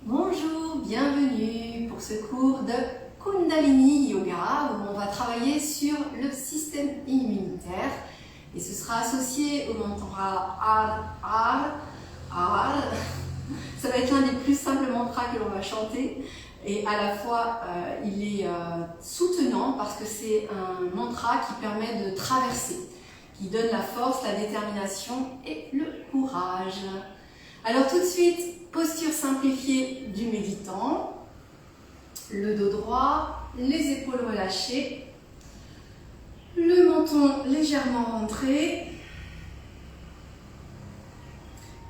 Bonjour, bienvenue pour ce cours de Kundalini Yoga où on va travailler sur le système immunitaire et ce sera associé au mantra Ar. Ça va être l'un des plus simples mantras que l'on va chanter et à la fois il est soutenant parce que c'est un mantra qui permet de traverser, qui donne la force, la détermination et le courage. Alors tout de suite, posture simplifiée du méditant, le dos droit, les épaules relâchées, le menton légèrement rentré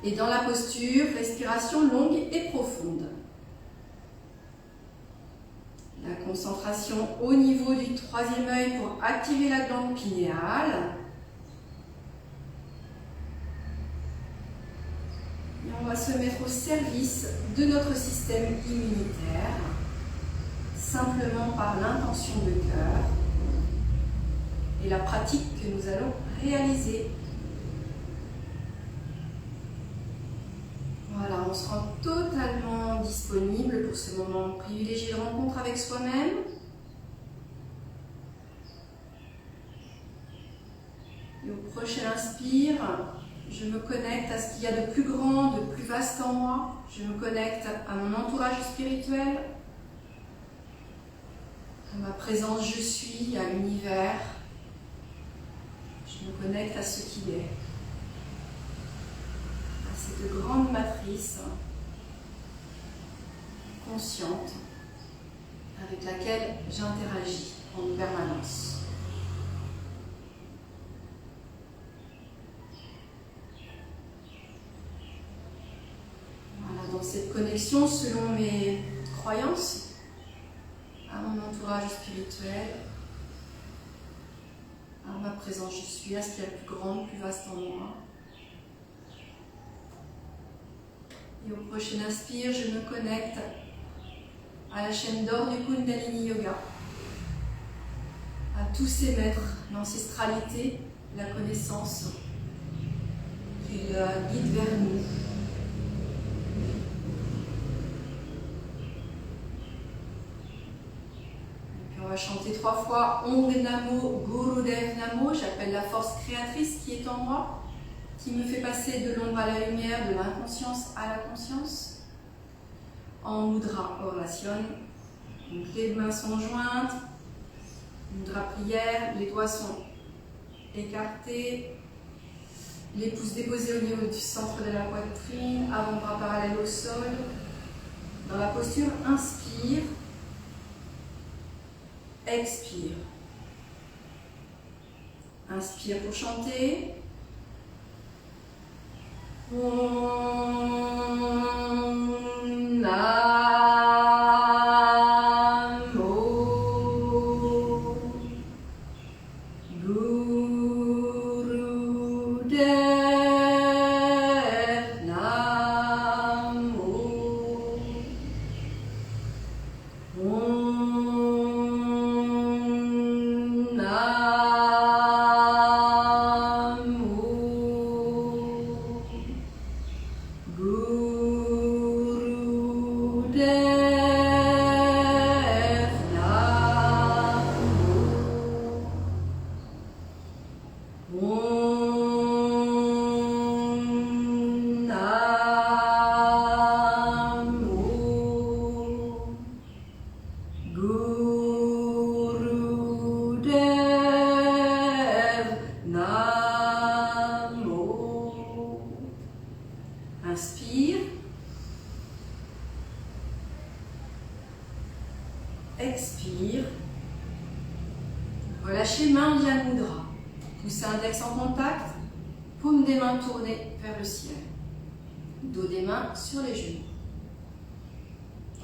et dans la posture, respiration longue et profonde. La concentration au niveau du troisième œil pour activer la glande pinéale. Et on va se mettre au service de notre système immunitaire, simplement par l'intention de cœur et la pratique que nous allons réaliser. Voilà, on se rend totalement disponible pour ce moment privilégié de rencontre avec soi-même. Et au prochain inspire, je me connecte à ce qu'il y a de plus grand, de plus vaste en moi. Je me connecte à mon entourage spirituel, à ma présence je suis, à l'univers. Je me connecte à ce qui est, à cette grande matrice consciente avec laquelle j'interagis en permanence. Dans cette connexion selon mes croyances, à mon entourage spirituel, à ma présence je suis, à ce qu'il y a de plus grand, plus vaste en moi. Et au prochain inspire, je me connecte à la chaîne d'or du Kundalini Yoga, à tous ces maîtres, l'ancestralité, la connaissance qui la guide vers nous. On va chanter 3 fois Om Namo Gurudev Namo. J'appelle la force créatrice qui est en moi, qui me fait passer de l'ombre à la lumière, de l'inconscience à la conscience. En Mudra Oration, donc les mains sont jointes, Mudra prière, les doigts sont écartés, les pouces déposés au niveau du centre de la poitrine, avant-bras parallèle au sol. Dans la posture, inspire. Expire. Inspire pour chanter. Om Namo Gurudev Namo. Inspire. Expire. Relâchez main Dian Mudra. Poussez index en contact. Paume des mains tournées vers le ciel. Dos des mains sur les genoux.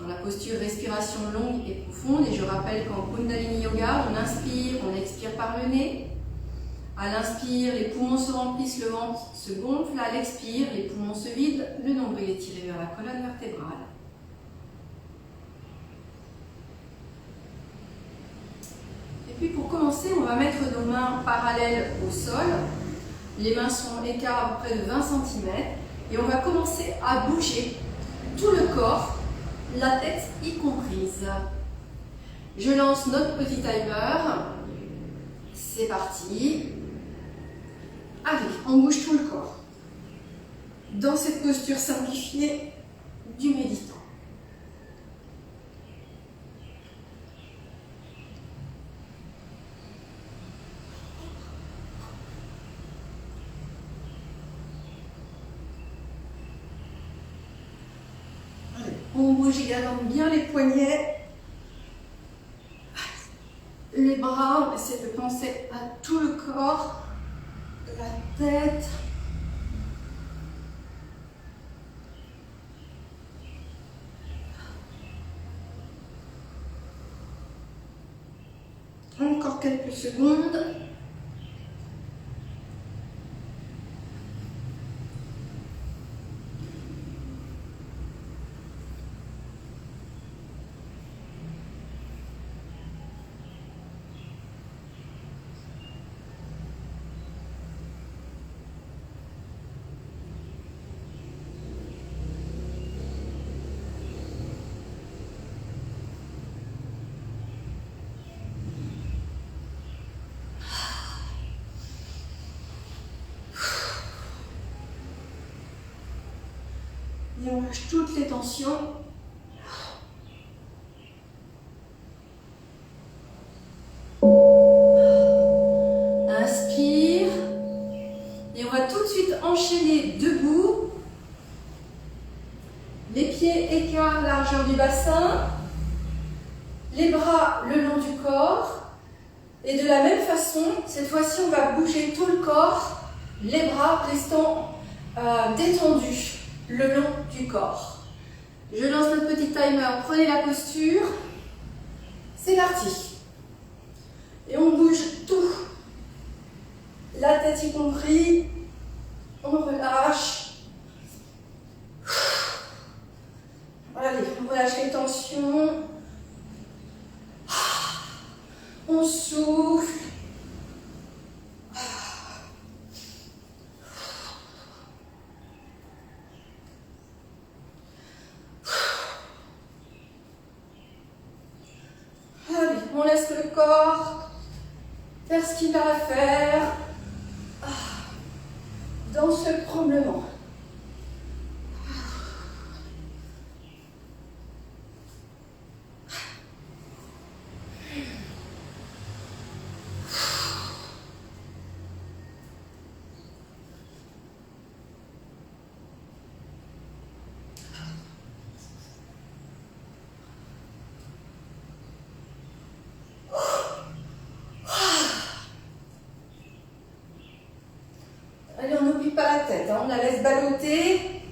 dans la posture respiration longue et profonde. Et je rappelle qu'en Kundalini Yoga, on inspire, on expire par le nez. À l'inspire, les poumons se remplissent, le ventre se gonfle. À l'expire, les poumons se vident, le nombril est tiré vers la colonne vertébrale. Et puis pour commencer, on va mettre nos mains parallèles au sol. Les mains sont écartées à peu près de 20 cm. Et on va commencer à bouger tout le corps, la tête y comprise. Je lance notre petit timer. C'est parti. Allez, on bouge tout le corps. Dans cette posture simplifiée du méditant. On bouge également bien les poignets, les bras, on essaie de penser à tout le corps, la tête. Encore quelques secondes. Et on lâche toutes les tensions. Inspire. Et on va tout de suite enchaîner debout. Les pieds écart, largeur du bassin. Les bras le long du corps. Et de la même façon, cette fois-ci, on va bouger tout le corps. Les bras restant détendus le long du corps. Je lance notre petit timer, prenez la posture. C'est parti. Et on bouge tout. La tête y compris. On relâche. Allez, on relâche les tensions. On souffle. On laisse le corps faire ce qu'il a à faire dans ce tremblement. Allez, on n'oublie pas la tête, hein, on la laisse ballotter.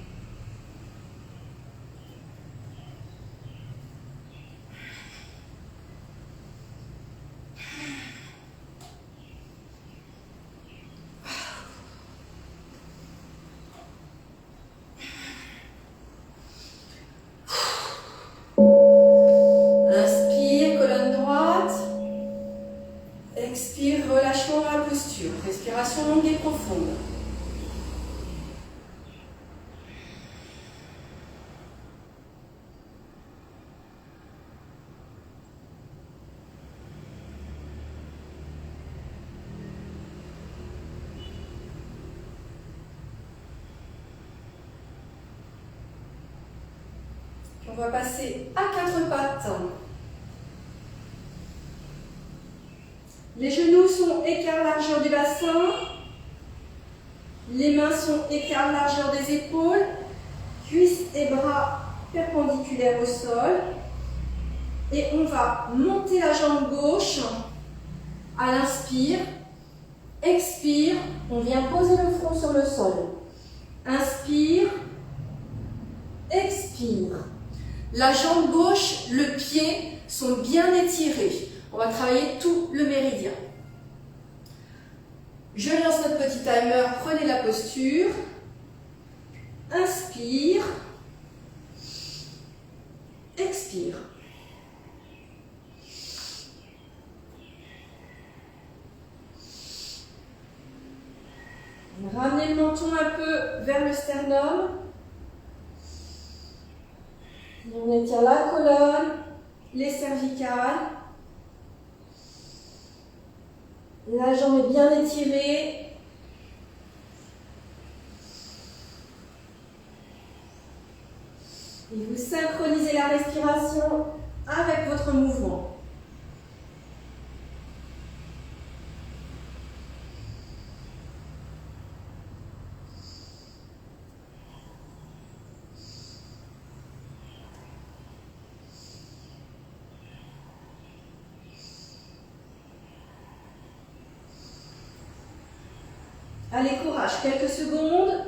Inspire, colonne droite. Expire, relâchement dans la posture. Respiration longue et profonde. On va passer à quatre pattes. Les genoux sont écart largeur du bassin. Les mains sont écart largeur des épaules. Cuisses et bras perpendiculaires au sol. Et on va monter la jambe gauche à l'inspire. Expire, on vient poser le front sur le sol. Inspire. Expire. La jambe gauche, le pied sont bien étirés. On va travailler tout le méridien. Je lance notre petit timer, prenez la posture. Inspire. Expire. Ramenez le menton un peu vers le sternum. On étire la colonne, les cervicales. La jambe est bien étirée. Et vous synchronisez la respiration avec votre mouvement. Allez, courage, quelques secondes.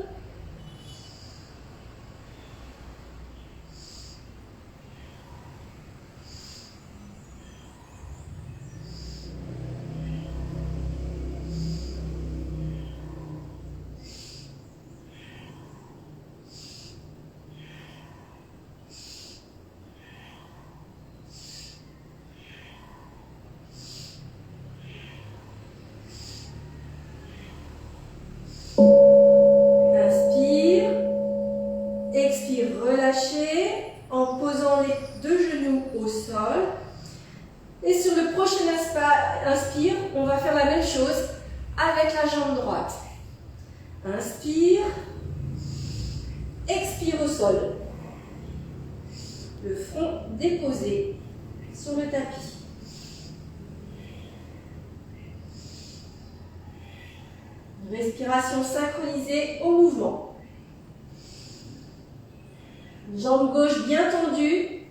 Inspire, expire, relâchez en posant les deux genoux au sol. Et sur le prochain inspire, on va faire la même chose avec la jambe droite. Inspire, expire au sol. Le front déposé sur le tapis. Respiration synchronisée au mouvement. Jambe gauche bien tendue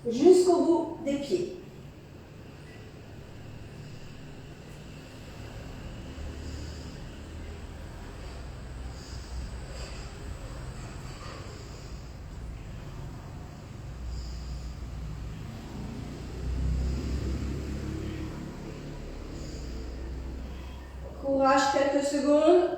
jusqu'au bout des pieds. Courage, quelques secondes.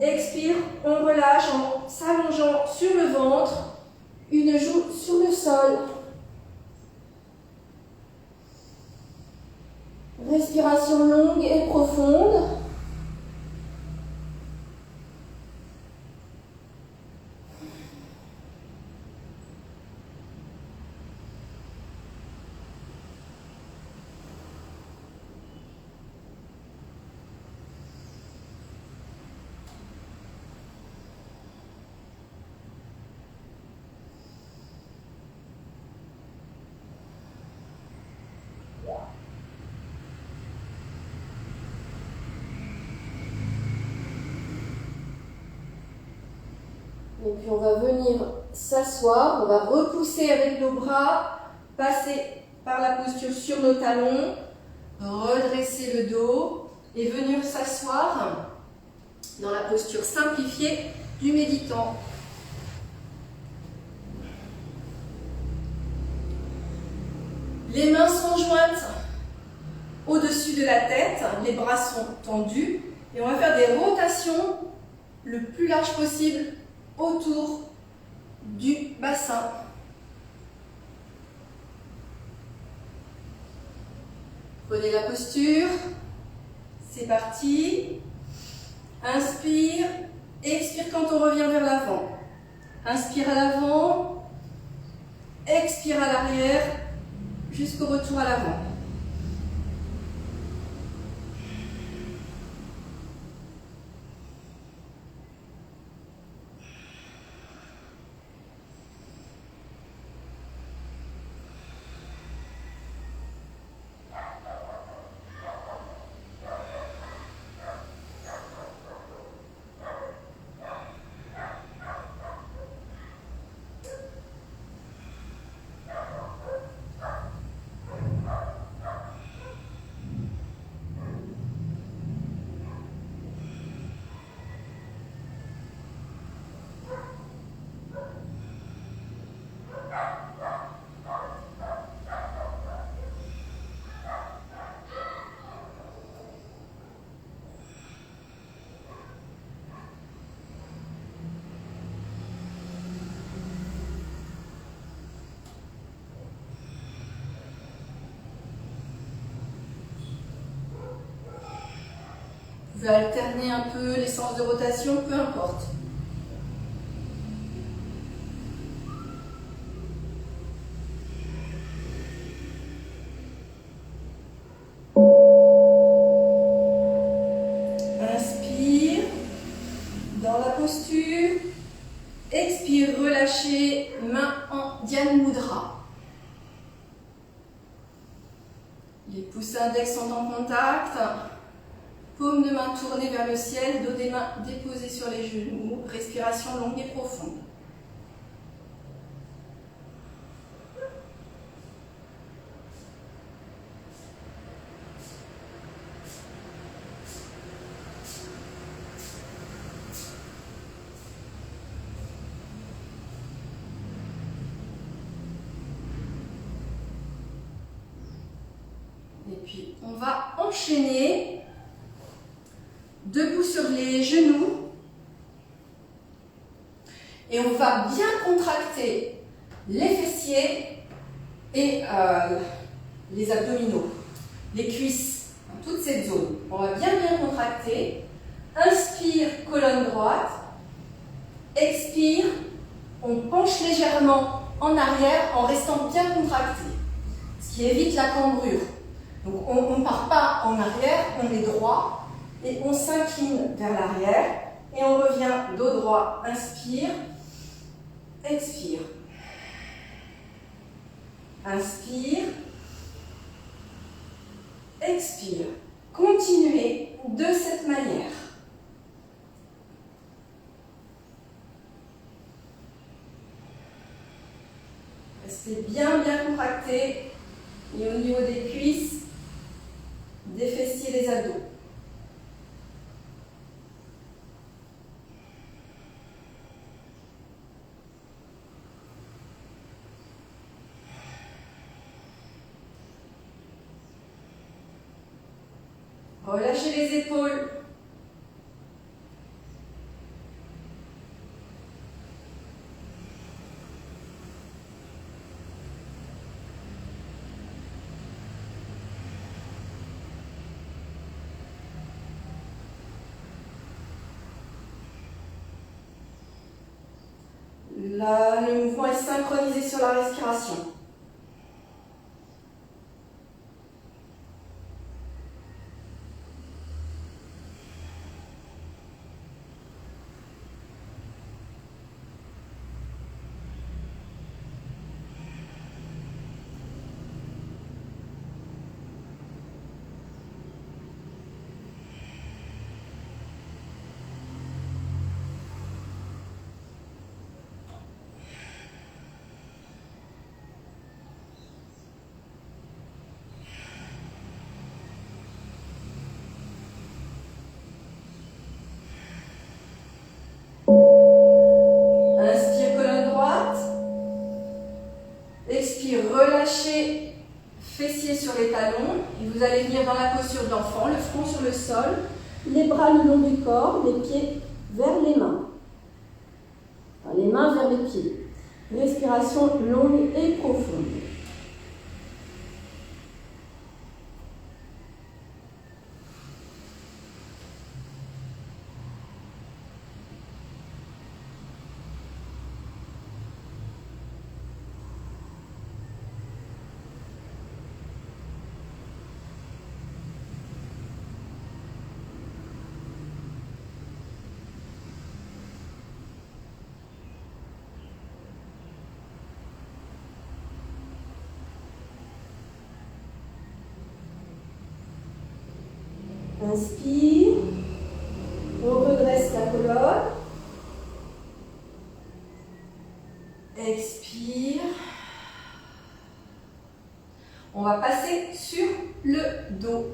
Expire, on relâche en s'allongeant sur le ventre, une joue sur le sol. Respiration longue et profonde. Et puis on va venir s'asseoir, on va repousser avec nos bras, passer par la posture sur nos talons, redresser le dos et venir s'asseoir dans la posture simplifiée du méditant. Les mains sont jointes au-dessus de la tête, les bras sont tendus et on va faire des rotations le plus large possible autour du bassin. Prenez la posture, c'est parti. Inspire, expire quand on revient vers l'avant. Inspire à l'avant, expire à l'arrière, jusqu'au retour à l'avant. Vous pouvez alterner un peu les sens de rotation, peu importe. Inspire dans la posture. Expire, relâchez, main en Dhyana Mudra. Les pouces index sont en contact. Paume de main tournée vers le ciel, dos des mains déposés sur les genoux. Respiration longue et profonde. Et puis, on va enchaîner. Debout sur les genoux. Et on va bien contracter les fessiers et les abdominaux, les cuisses, dans toute cette zone. On va bien contracter. Inspire, colonne droite. Expire, on penche légèrement en arrière en restant bien contracté, ce qui évite la cambrure. Donc on ne part pas en arrière, on est droit. Et on s'incline vers l'arrière et on revient dos droit. Inspire, expire. Inspire, expire. Continuez de cette manière. Restez bien contracté. Et au niveau des cuisses, des fessiers, des abdos. Relâchez les épaules. Là, le mouvement est synchronisé sur la respiration. Inspire, colonne droite. Expire, relâchez fessiers sur les talons. Et vous allez venir dans la posture d'enfant, le front sur le sol, les bras le long du corps, les pieds vers les mains. Enfin, les mains vers les pieds. Respiration longue et profonde. inspire. On redresse la colonne. Expire. On va passer sur le dos.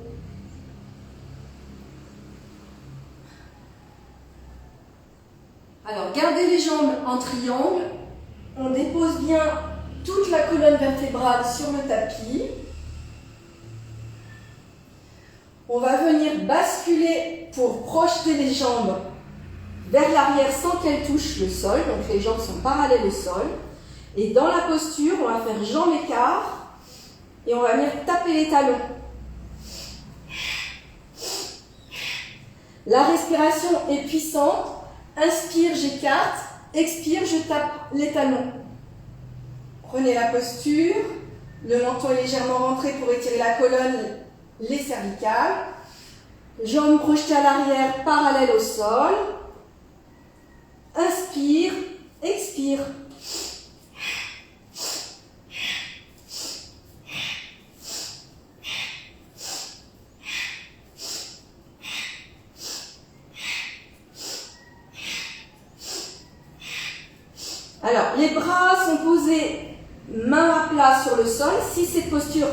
Alors, gardez les jambes en triangle. On dépose bien toute la colonne vertébrale sur le tapis. On va venir basculer pour projeter les jambes vers l'arrière sans qu'elles touchent le sol. Donc les jambes sont parallèles au sol. Et dans la posture, on va faire jambes écart et on va venir taper les talons. La respiration est puissante. Inspire, j'écarte. Expire, je tape les talons. Prenez la posture. Le menton est légèrement rentré pour étirer la colonne, les cervicales. Jambes projetées à l'arrière, parallèles au sol. Inspire, expire. Alors, les bras sont posés main à plat sur le sol. Si cette posture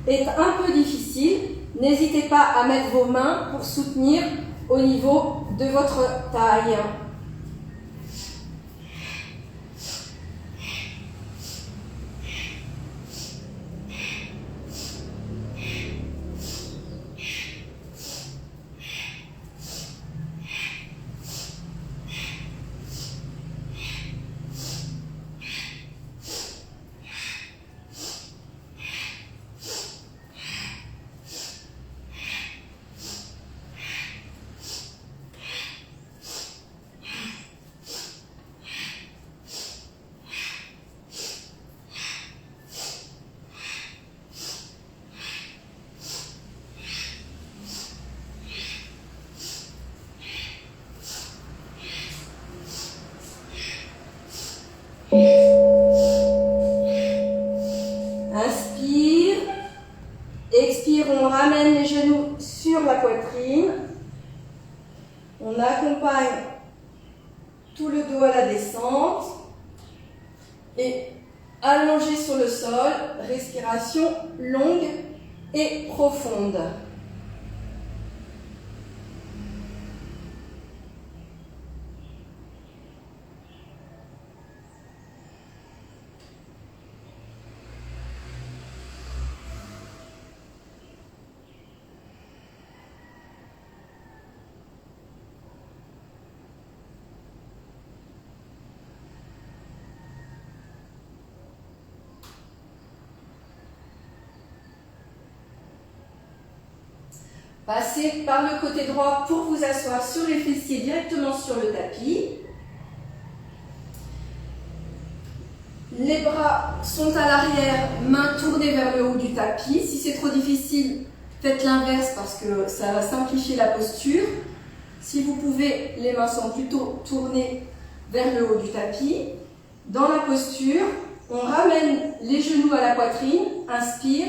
est un peu difficile, n'hésitez pas à mettre vos mains pour soutenir au niveau de votre taille. Inspire, expire, on ramène les genoux sur la poitrine. On accompagne tout le dos à la descente. Et allongé sur le sol, respiration longue et profonde. Passez par le côté droit pour vous asseoir sur les fessiers directement sur le tapis. Les bras sont à l'arrière, mains tournées vers le haut du tapis. Si c'est trop difficile, faites l'inverse parce que ça va simplifier la posture. Si vous pouvez, les mains sont plutôt tournées vers le haut du tapis. Dans la posture, on ramène les genoux à la poitrine, inspire,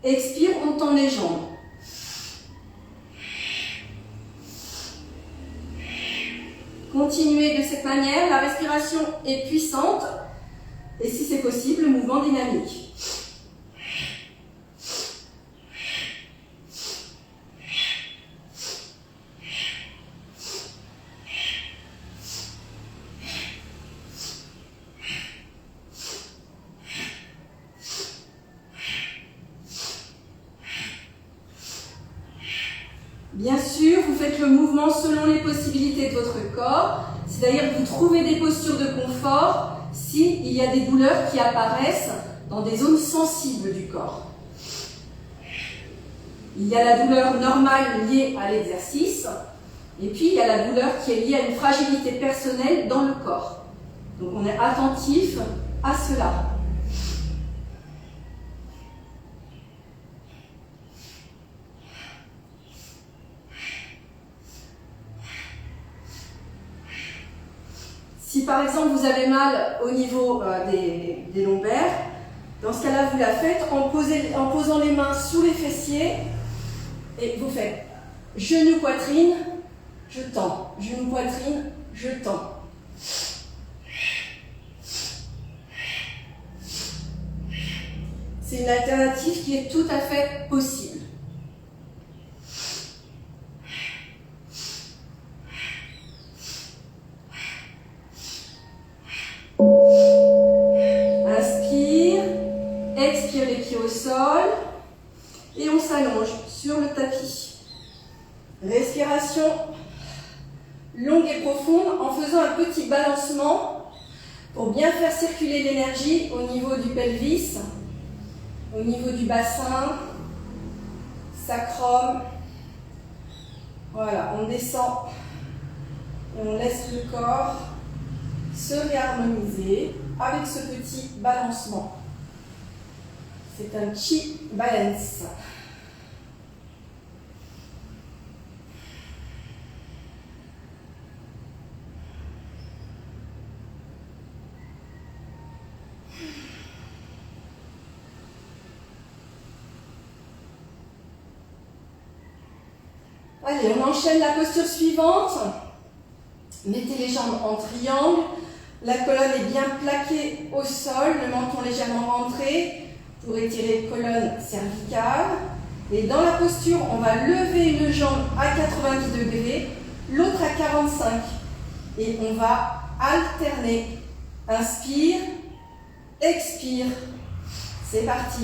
expire, on tend les jambes. Continuez de cette manière, la respiration est puissante et si c'est possible, le mouvement dynamique. Bien sûr, vous faites le mouvement selon les possibilités de votre corps, c'est-à-dire que vous trouvez des postures de confort s'il y a des douleurs qui apparaissent dans des zones sensibles du corps. Il y a la douleur normale liée à l'exercice, et puis il y a la douleur qui est liée à une fragilité personnelle dans le corps. Donc on est attentif à cela. Si par exemple vous avez mal au niveau des lombaires, dans ce cas-là vous la faites en posant les mains sous les fessiers et vous faites Genou, poitrine, je tends. Genou, poitrine, je tends. C'est une alternative qui est tout à fait possible. Inspire, expire les pieds au sol et on s'allonge sur le tapis. Respiration longue et profonde en faisant un petit balancement pour bien faire circuler l'énergie au niveau du pelvis, au niveau du bassin, sacrum. Voilà, on descend et on laisse le corps se réharmoniser avec ce petit balancement. C'est un chi balance. Allez, on enchaîne la posture suivante. Mettez les jambes en triangle. La colonne est bien plaquée au sol, le menton légèrement rentré pour étirer colonne cervicale. Et dans la posture, on va lever une jambe à 90 degrés, l'autre à 45. Et on va alterner. Inspire, expire. C'est parti.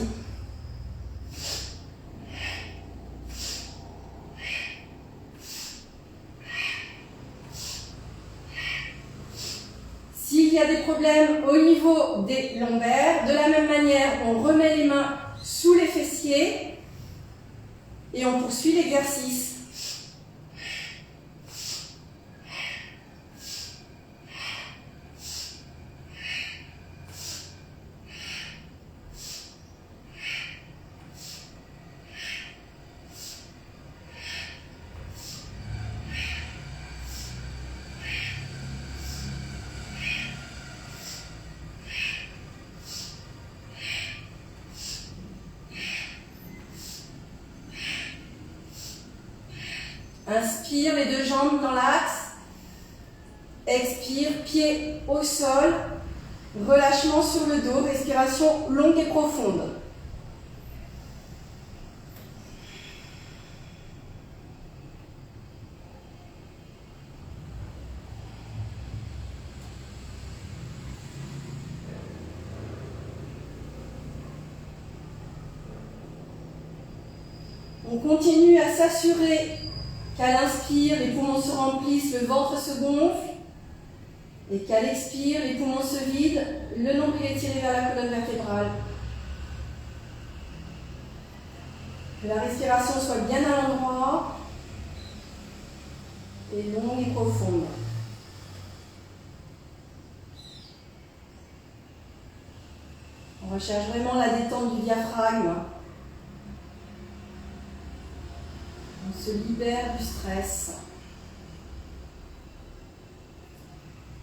S'il y a des problèmes au niveau des lombaires, de la même manière, on remet les mains sous les fessiers et on poursuit l'exercice. Inspire, les deux jambes dans l'axe. Expire, pied au sol. Relâchement sur le dos, respiration longue et profonde. On continue à s'assurer qu'à l'inspire, les poumons se remplissent, le ventre se gonfle. Et qu'à l'expire, les poumons se vident, le nombril est tiré vers la colonne vertébrale. Que la respiration soit bien à l'endroit et longue et profonde. On recherche vraiment la détente du diaphragme. On se libère du stress.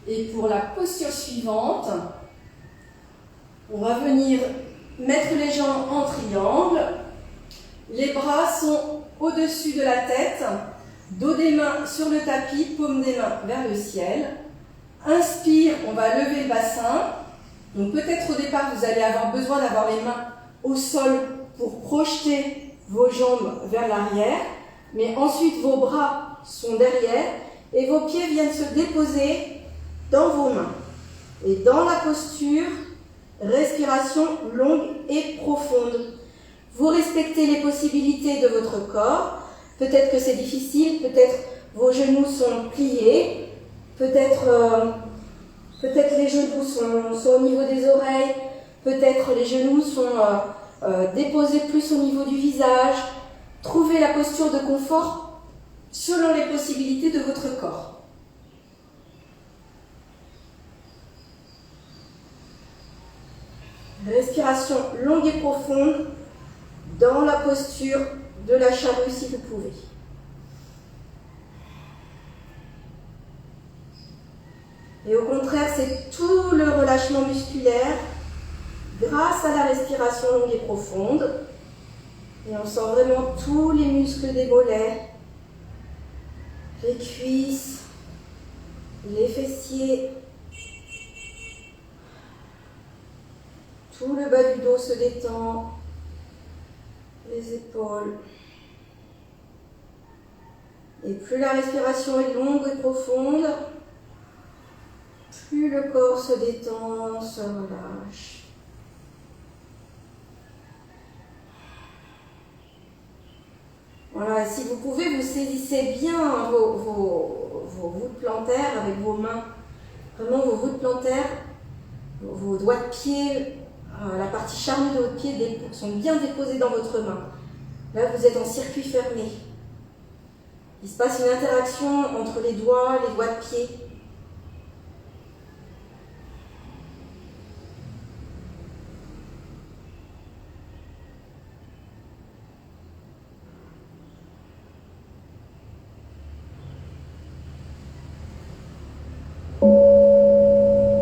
Et pour la posture suivante, on va venir mettre les jambes en triangle. Les bras sont au-dessus de la tête, dos des mains sur le tapis, paume des mains vers le ciel. Inspire, on va lever le bassin. Donc peut-être au départ, vous allez avoir besoin d'avoir les mains au sol pour projeter vos jambes vers l'arrière. Mais ensuite, vos bras sont derrière et vos pieds viennent se déposer dans vos mains. Et dans la posture, respiration longue et profonde. Vous respectez les possibilités de votre corps. Peut-être que c'est difficile, peut-être vos genoux sont pliés, peut-être les genoux sont au niveau des oreilles, peut-être les genoux sont déposés plus au niveau du visage. Trouvez la posture de confort selon les possibilités de votre corps. Respiration longue et profonde dans la posture de la charrue si vous pouvez. Et au contraire, c'est tout le relâchement musculaire grâce à la respiration longue et profonde. Et on sent vraiment tous les muscles des mollets, les cuisses, les fessiers. Tout le bas du dos se détend, les épaules. Et plus la respiration est longue et profonde, plus le corps se détend, se relâche. Voilà, et si vous pouvez, vous saisissez bien vos voûtes plantaires avec vos mains. Vraiment vos voûtes plantaires, vos doigts de pied, la partie charnue de votre pied sont bien déposés dans votre main. Là, vous êtes en circuit fermé. Il se passe une interaction entre les doigts de pied.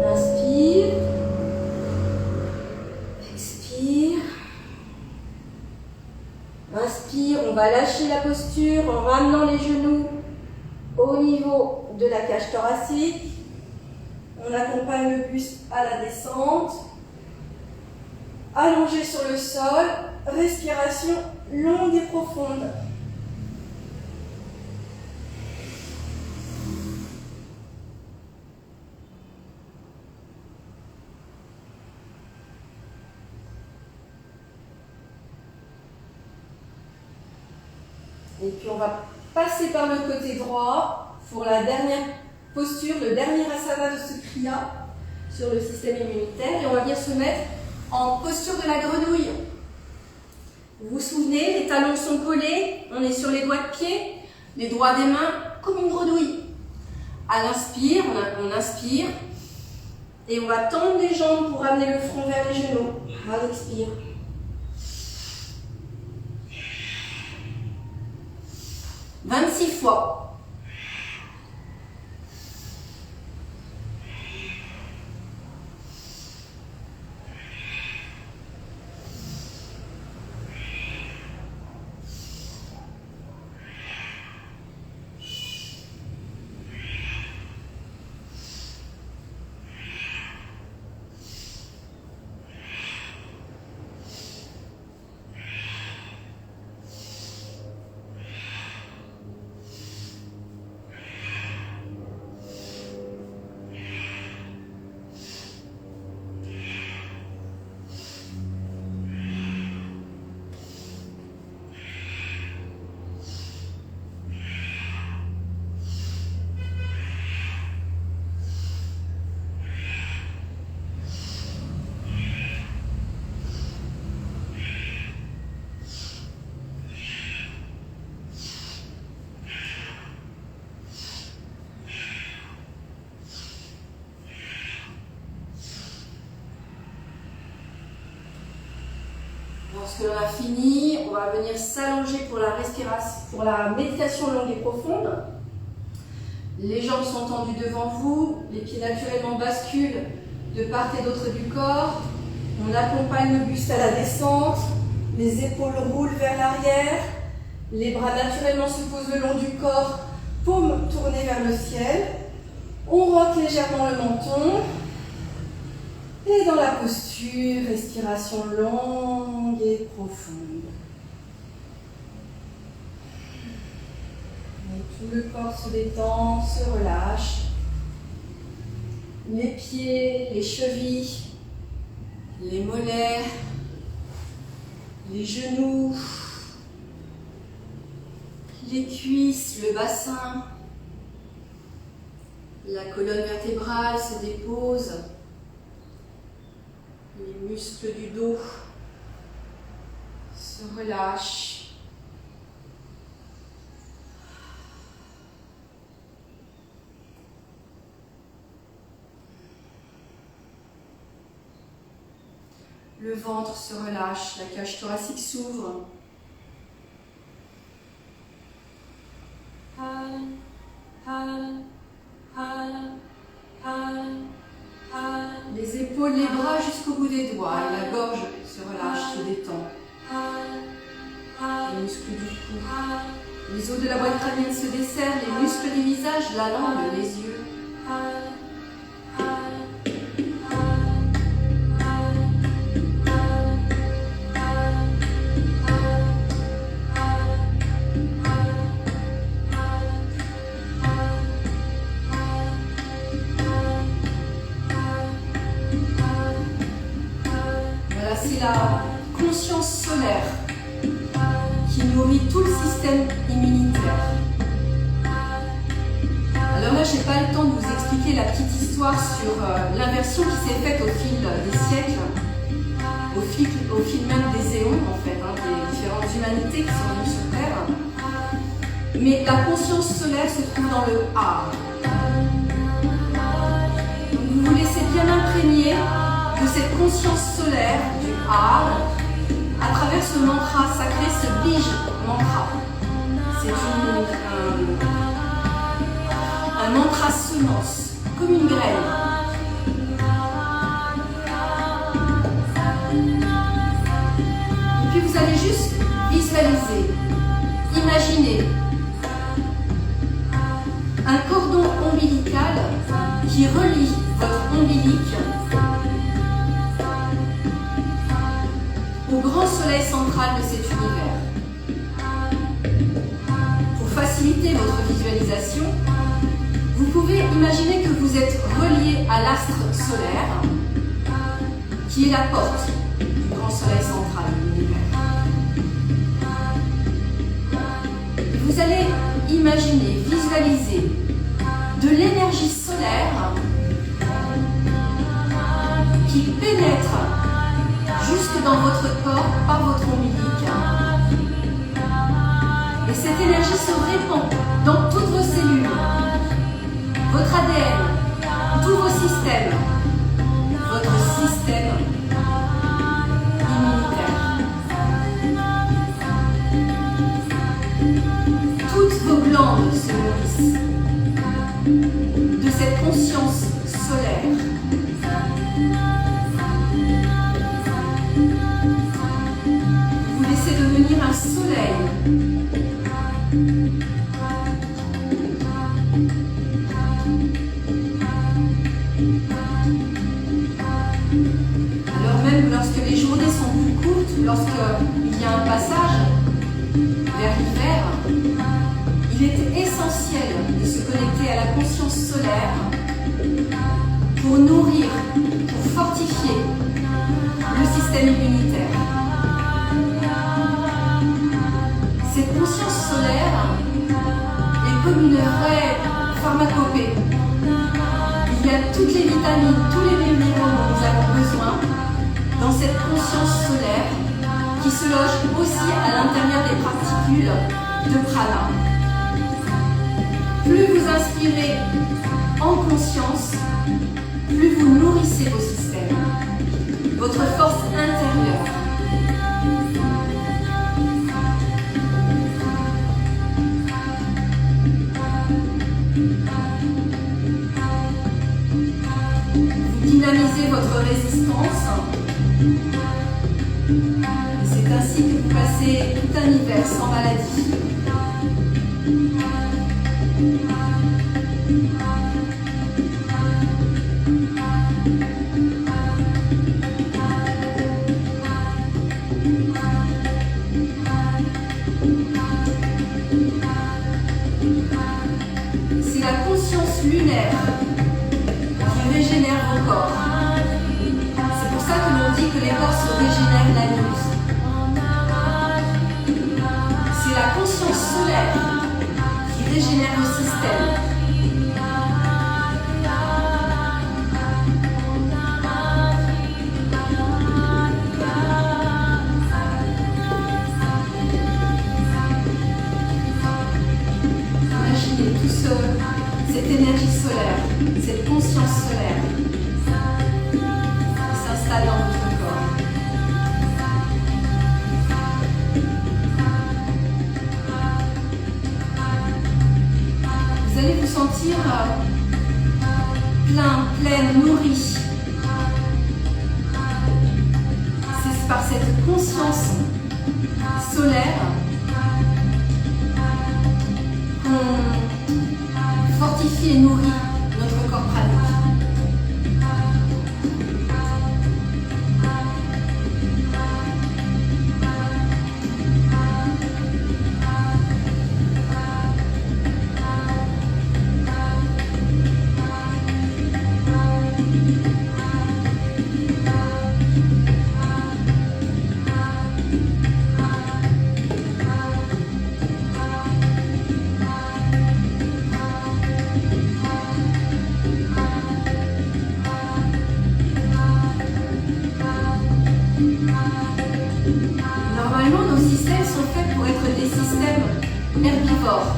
Inspire. Expire. Inspire, on va lâcher la posture en ramenant les genoux au niveau de la cage thoracique. On accompagne le buste à la descente. Allongé sur le sol, respiration longue et profonde. Et puis on va passer par le côté droit pour la dernière posture, le dernier asana de ce kriya sur le système immunitaire. Et on va venir se mettre en posture de la grenouille. Vous vous souvenez, les talons sont collés, on est sur les doigts de pied, les doigts des mains comme une grenouille. À l'inspire, on inspire et on va tendre les jambes pour amener le front vers les genoux. À l'expire. « 26 fois. Lorsque l'on a fini, on va venir s'allonger pour la respiration, pour la méditation longue et profonde. Les jambes sont tendues devant vous, les pieds naturellement basculent de part et d'autre du corps. On accompagne le buste à la descente, les épaules roulent vers l'arrière, les bras naturellement se posent le long du corps, paumes tournées vers le ciel. On roque légèrement le menton. Et dans la posture, respiration longue et profonde. Et tout le corps se détend, se relâche. Les pieds, les chevilles, les mollets, les genoux, les cuisses, le bassin. La colonne vertébrale se dépose. Les muscles du dos se relâchent. Le ventre se relâche, la cage thoracique s'ouvre. Les épaules, les bras jusqu'au bout des doigts et la gorge se relâche, se détend. Les muscles du cou, Les os de la boîte crânienne se desserrent, les muscles du visage, la langue, les yeux. Voilà, c'est la conscience solaire qui nourrit tout le système immunitaire. Alors là, je n'ai pas le temps de vous expliquer la petite histoire sur l'inversion qui s'est faite au fil des siècles, au fil même des éons, en fait, des différentes humanités qui sont venues sur Terre. Mais la conscience solaire se trouve dans le A. Donc vous vous laissez bien imprégner de cette conscience solaire du A à travers ce mantra sacré, ce bij mantra. C'est un mantra semence, comme une graine. Et puis vous allez juste visualiser, imaginer un cordon ombilical qui relie votre ombilique au grand soleil central de cet univers. Pour faciliter votre visualisation, vous pouvez imaginer que vous êtes relié à l'astre solaire, qui est la porte du grand soleil central de l'univers. Vous allez imaginer, visualiser de l'énergie solaire qui pénètre jusque dans votre corps par votre ombilique. Et cette énergie se répand dans toutes vos cellules, votre ADN, tous vos systèmes, votre système immunitaire. Toutes vos glandes se nourrissent de cette conscience solaire. Vous laissez devenir un soleil. Alors même lorsque les journées sont plus courtes, lorsqu'il y a un passage vers l'hiver, il est essentiel de se connecter à la conscience solaire pour nourrir, pour fortifier le système immunitaire. Cette conscience solaire est comme une vraie pharmacopée. Il y a toutes les vitamines, tous les minéraux dont nous avons besoin dans cette conscience solaire qui se loge aussi à l'intérieur des particules de prana. Plus vous inspirez en conscience, plus vous nourrissez vos systèmes, votre force intérieure. Vous dynamisez votre résistance. Et c'est ainsi que vous passez tout un hiver sans maladie. C'est la conscience lunaire qui régénère vos corps. C'est pour ça que l'on dit que les corps se régénèrent la nuit. C'est la conscience solaire qui régénère le système. Imaginez cette énergie solaire, cette conscience solaire qui s'installe dans votre corps. Vous allez vous sentir pleine, nourrie. C'est par cette conscience solaire fortifie et nourrit notre corps pranique. Normalement, nos systèmes sont faits pour être des systèmes herbivores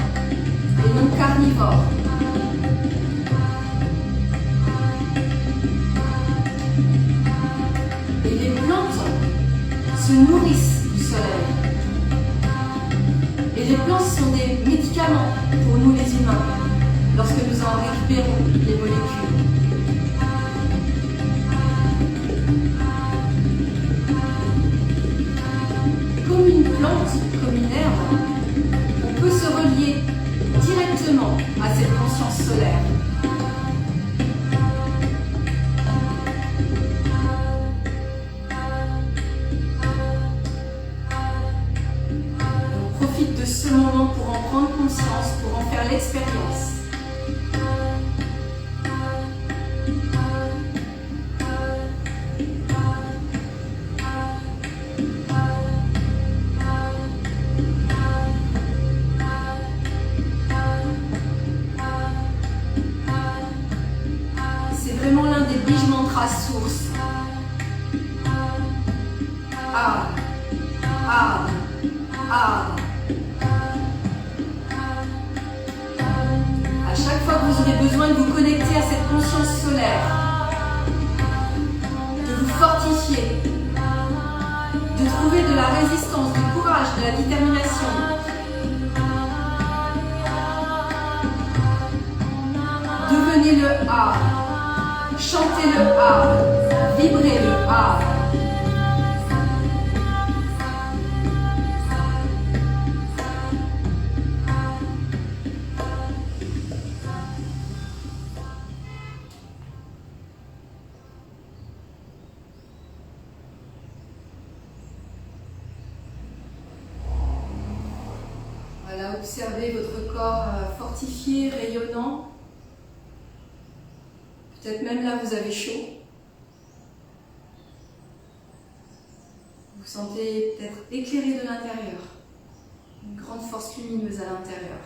et non carnivores. Et les plantes se nourrissent du soleil. Et les plantes sont des médicaments pour nous les humains, lorsque nous en récupérons les molécules. Comme une plante, comme une herbe, on peut se relier directement à cette conscience solaire. On profite de ce moment pour en prendre conscience, pour en faire l'expérience. Vraiment l'un des bij mantras sources. Ah, ah, ah. À chaque fois que vous aurez besoin de vous connecter à cette conscience solaire, de vous fortifier, de trouver de la résistance, du courage, de la détermination, devenez le A. Chantez le A, vibrez le A. Voilà, observez votre corps fortifié, rayonnant. Peut-être même là, vous avez chaud. Vous sentez peut-être éclairé de l'intérieur. Une grande force lumineuse à l'intérieur.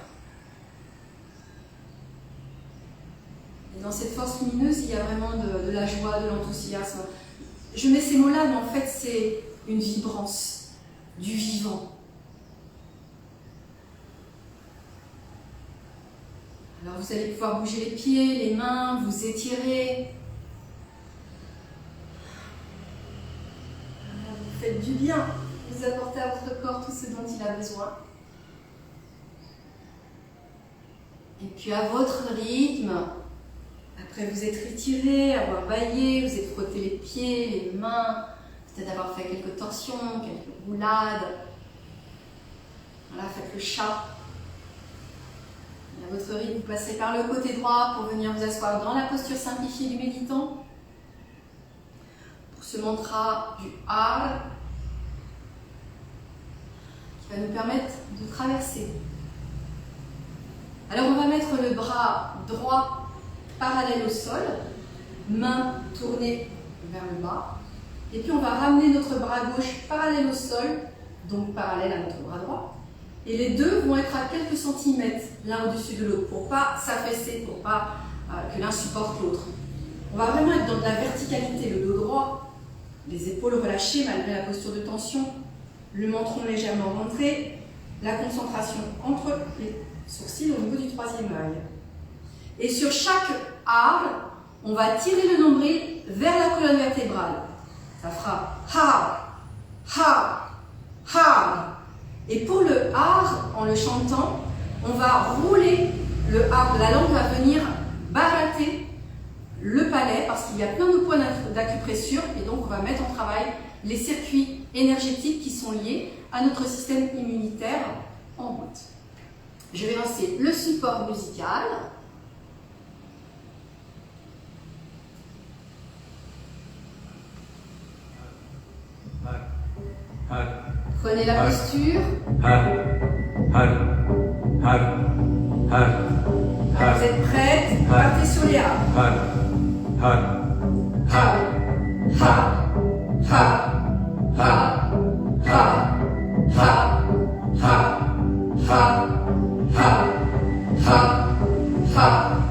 Et dans cette force lumineuse, il y a vraiment de la joie, de l'enthousiasme. Je mets ces mots-là, mais en fait, c'est une vibrance du vivant. Alors vous allez pouvoir bouger les pieds, les mains, vous étirer. Vous faites du bien, vous apportez à votre corps tout ce dont il a besoin. Et puis à votre rythme, après vous êtes étiré, avoir baillé, vous êtes frotté les pieds, les mains, peut-être avoir fait quelques torsions, quelques roulades. Voilà, faites le chat. Et à votre rythme, vous passez par le côté droit pour venir vous asseoir dans la posture simplifiée du méditant. Pour ce mantra du A, qui va nous permettre de traverser. Alors on va mettre le bras droit parallèle au sol, main tournée vers le bas, et puis on va ramener notre bras gauche parallèle au sol, donc parallèle à notre bras droit. Et les deux vont être à quelques centimètres l'un au-dessus de l'autre pour ne pas s'affaisser, pour pas que l'un supporte l'autre. On va vraiment être dans de la verticalité, le dos droit, les épaules relâchées malgré la posture de tension, le menton légèrement rentré, la concentration entre les sourcils au niveau du troisième œil. Et sur chaque A, on va tirer le nombril vers la colonne vertébrale. Ça fera ha, ha, ha. Et pour le har, en le chantant, on va rouler le har. La langue va venir baratter le palais parce qu'il y a plein de points d'acupressure et donc on va mettre en travail les circuits énergétiques qui sont liés à notre système immunitaire en route. Je vais lancer le support musical. Prenez la posture. Vous êtes prête? Partez sur les A. Ha, ha, ha, ha, ha, ha, ha, ha, ha, ha, ha,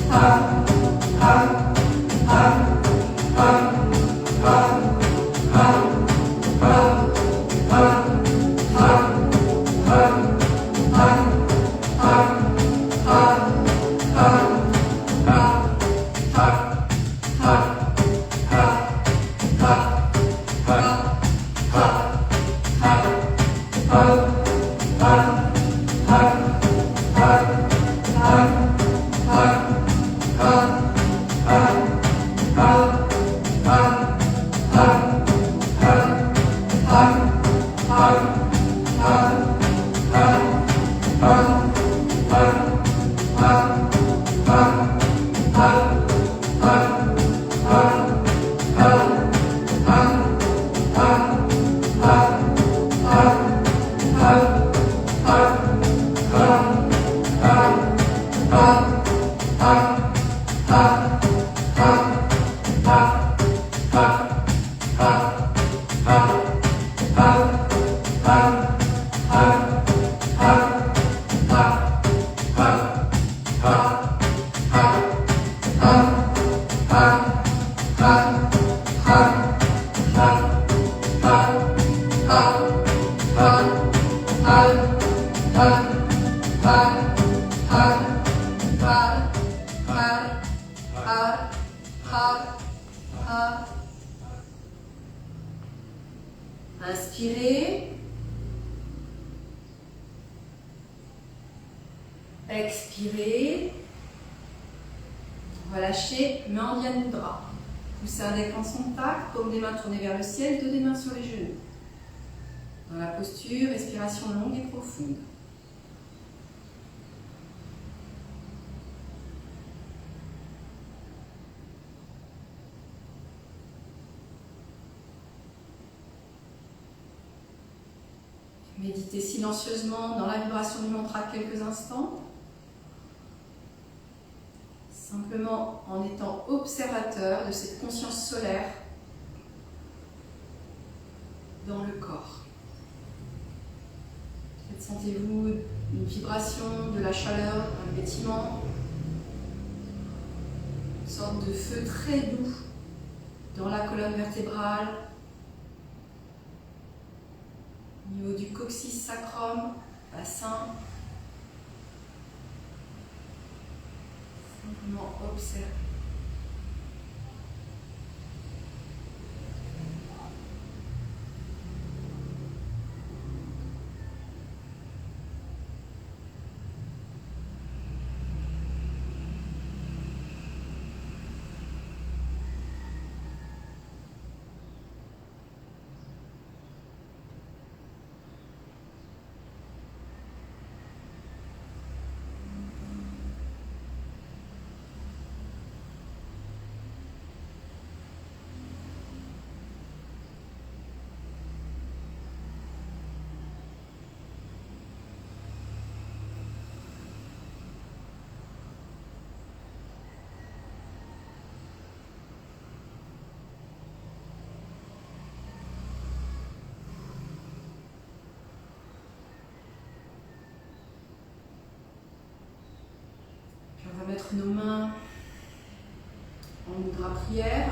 Ha Inspirez. Expirez. Relâchez, main en Dian Mudra. Poussez un nez en contact, paume des mains tournées vers le ciel, dos des mains sur les genoux. Dans la posture, respiration longue et profonde. Méditez silencieusement dans la vibration du mantra quelques instants, simplement en étant observateur de cette conscience solaire dans le corps. Peut-être sentez-vous une vibration, de la chaleur, un pétillement, une sorte de feu très doux dans la colonne vertébrale, au niveau du coccyx sacrum, bassin. Simplement observer. On va mettre nos mains en mudra prière.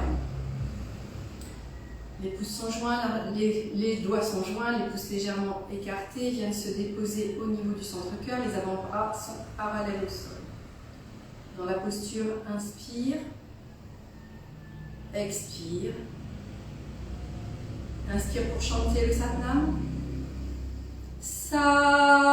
Les pouces sont joints, les doigts sont joints, les pouces légèrement écartés viennent se déposer au niveau du centre-cœur. Les avant-bras sont parallèles au sol. Dans la posture, inspire, expire. Inspire pour chanter le Satnam. Satnam.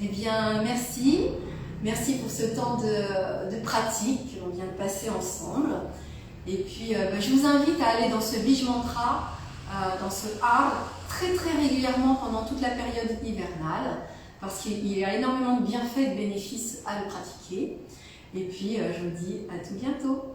Eh bien, merci. Merci pour ce temps de pratique que l'on vient de passer ensemble. Et puis, je vous invite à aller dans ce Bij Mantra, dans ce art, très régulièrement pendant toute la période hivernale, parce qu'il y a énormément de bienfaits et de bénéfices à le pratiquer. Et puis, je vous dis à tout bientôt.